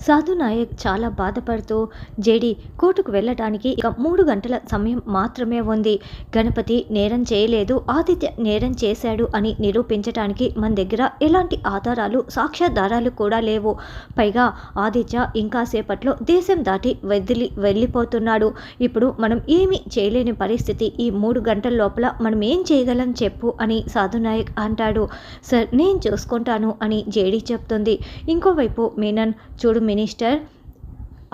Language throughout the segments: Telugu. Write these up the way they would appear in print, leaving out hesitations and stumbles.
సాధు నాయక్ చాలా బాధపడుతూ జేడీ కోర్టుకు వెళ్ళటానికి ఇక 3 గంటల సమయం మాత్రమే ఉంది. గణపతి నేరం చేయలేదు, ఆదిత్య నేరం చేశాడు అని నిరూపించటానికి మన దగ్గర ఎలాంటి ఆధారాలు, సాక్ష్యాధారాలు కూడా లేవు. పైగా ఆదిత్య ఇంకా సేపట్లో దేశం దాటి వెళ్ళిపోతున్నాడు. ఇప్పుడు మనం ఏమీ చేయలేని పరిస్థితి. ఈ 3 గంటల లోపల మనం ఏం చేయగలం చెప్పు అని సాధు నాయక్ అంటాడు. సార్ నేను చూసుకుంటాను అని జేడీ చెప్తుంది. ఇంకోవైపు మీనన్, చూడు మినిస్టర్,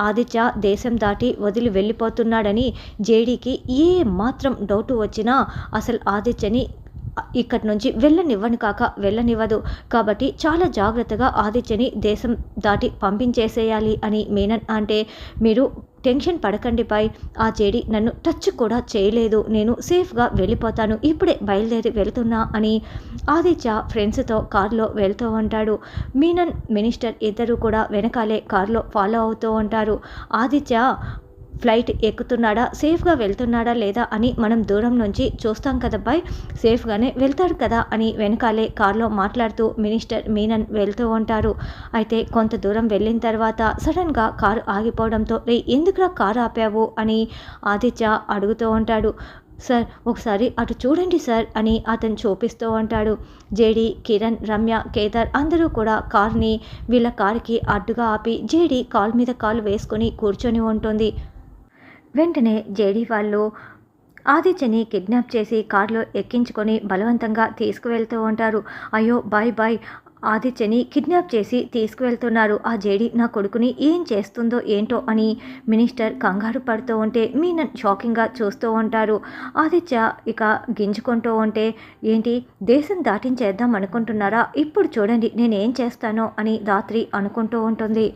ఆదిత్య దేశం దాటి వదిలి వెళ్ళిపోతున్నాడని జేడీకి ఏ మాత్రం డౌట్ వచ్చినా అసలు ఆదిత్యని ఇక్కడి నుంచి వెళ్ళనివ్వదు. కాబట్టి చాలా జాగ్రత్తగా ఆదిత్యని దేశం దాటి పంపించేసేయాలి అని మీనన్ అంటే, మీరు టెన్షన్ పడకండి పై, ఆ జేడీ నన్ను టచ్ కూడా చేయలేదు, నేను సేఫ్గా వెళ్ళిపోతాను, ఇప్పుడే బయలుదేరి వెళ్తున్నా అని ఆదిత్య ఫ్రెండ్స్తో కారులో వెళ్తూ ఉంటాడు. మీనన్, మినిస్టర్ ఇద్దరు కూడా వెనకాలే కారులో ఫాలో అవుతూ ఉంటారు. ఆదిత్య ఫ్లైట్ ఎక్కుతున్నాడా, సేఫ్గా వెళ్తున్నాడా లేదా అని మనం దూరం నుంచి చూస్తాం కదబ్బాయ్, సేఫ్గానే వెళ్తాడు కదా అని వెనకాలే కారులో మాట్లాడుతూ మినిస్టర్, మీనన్ వెళ్తూ ఉంటారు. అయితే కొంత దూరం వెళ్ళిన తర్వాత సడన్గా కారు ఆగిపోవడంతో, రే ఎందుకురా కారు ఆపావు అని ఆదిత్య అడుగుతూ ఉంటాడు. సార్ ఒకసారి అటు చూడండి సార్ అని అతను చూపిస్తూ ఉంటాడు. జేడీ, కిరణ్, రమ్య, కేదార్ అందరూ కూడా కార్ని వీళ్ళ కారుకి అడ్డుగా ఆపి జేడీ కాలు మీద కాలు వేసుకొని కూర్చొని ఉంటుంది. వెంటనే జేడీ వాళ్ళు ఆదిత్యని కిడ్నాప్ చేసి కారులో ఎక్కించుకొని బలవంతంగా తీసుకువెళ్తూ ఉంటారు. అయ్యో బాయ్ బాయ్, ఆదిత్యని కిడ్నాప్ చేసి తీసుకువెళ్తున్నారు, ఆ జేడీ నా కొడుకుని ఏం చేస్తుందో ఏంటో అని మినిస్టర్ కంగారు పడుతూ ఉంటే మీనన్ షాకింగ్గా చూస్తూ ఉంటారు. ఆదిత్య ఇక గింజుకుంటూ ఉంటే, ఏంటి దేశం దాటించేద్దాం అనుకుంటున్నారా, ఇప్పుడు చూడండి నేనేం చేస్తానో అని రాత్రి అనుకుంటూ ఉంటుంది.